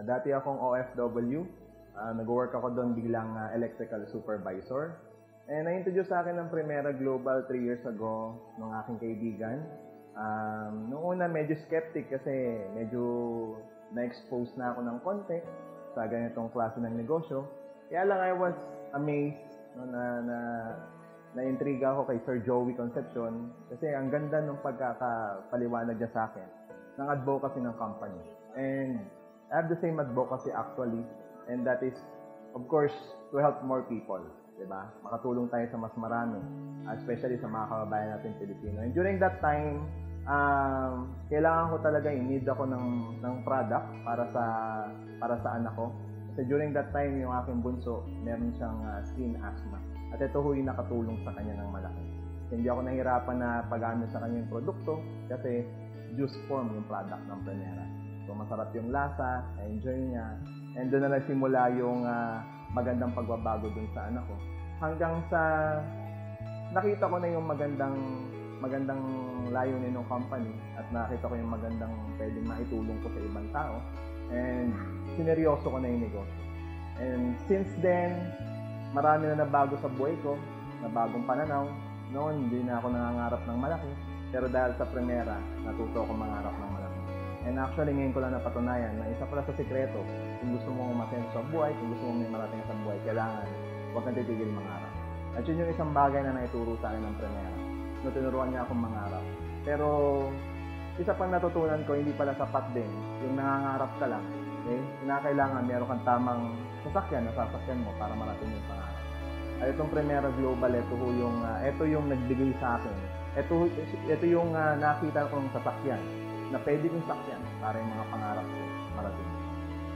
Dati akong OFW, nag-work ako doon bilang electrical supervisor. And na-introduce sa akin ng Primera Global 3 years ago ng aking kaibigan. Noong una medyo skeptic kasi medyo na-expose na ako ng konti sa ganitong klase ng negosyo. Kaya lang I was amazed na-intriga ako kay Sir Joey Concepcion kasi ang ganda ng pagkakapaliwanag niya sa akin ng advocacy ng company. And I have the same advocacy actually, and that is, of course, to help more people, diba? Makatulong tayo sa mas marami, especially sa mga kababayan natin Pilipino. And during that time, kailangan ko talaga, need ako ng product para sa anak ko. Kasi during that time, yung aking bunso, meron siyang skin asthma. At ito ho yung nakatulong sa kanya ng malaki. Hindi ako nahirapan na pag-ano sa kanya yung produkto kasi juice form yung product ng Primera. So masarap yung lasa, na-enjoy niya. And doon na nagsimula yung magandang pagbabago dun sa anak ko. Hanggang sa nakita ko na yung magandang layunin ng company at nakita ko yung magandang pwedeng maitulong ko sa ibang tao. And sineryoso ko na yung negosyo. And since then, marami na nabago sa buhay ko, na bagong pananaw. Noon, hindi na ako nangangarap ng malaki. Pero dahil sa Primera, natuto ako mangarap ng malaki. And actually, ngayon ko lang napatunayan na isa pala sa sikreto, kung gusto mong masenso sa buhay, kung gusto mong may marating sa buhay, kailangan huwag kang titigil mangarap. At yun yung isang bagay na naituro sa akin ng Primera. No, tinuruan niya akong mangarap. Pero, isa pang natutunan ko, hindi pala sapat din yung nangangarap ka lang. Okay? Kinakailangan meron kang tamang sasakyan mo para marating yung pangarap. At itong Primera Global, ito yung nagbigay sa akin. Ito yung nakita kong sasakyan na pwede kong sakyan para yung mga pangarap ko marating.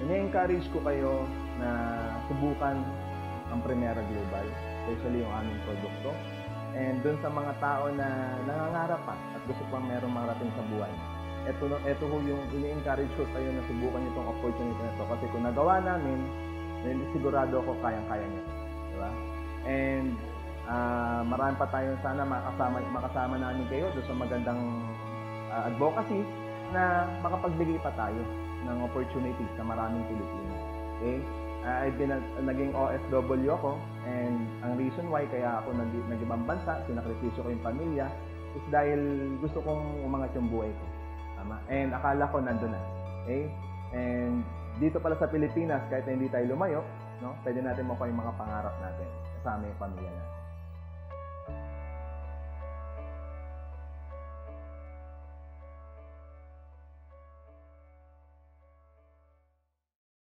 I-encourage ko kayo na subukan ang Primera Global, especially yung aming produkto. And dun sa mga tao na nangangarap pa at gusto pang merong marating sa buhay, ito yung i-encourage ko kayo na subukan itong opportunity na ito. Kasi kung nagawa namin, sigurado ako kayang-kaya niyo. Diba? And marami pa tayo sana makasama namin kayo doon sa magandang advocacy na makapagbigay pa tayo ng opportunity sa maraming Pilipino. Okay? Naging OFW ako, and ang reason why kaya ako nag-ibang bansa, sinakripisyo ko yung pamilya, is dahil gusto kong umangat yung buhay ko. Tama? And akala ko nandun na. Okay? And dito pala sa Pilipinas, kahit hindi tayo lumayo, no, pwede natin makuha yung mga pangarap natin kasama yung pamilya natin.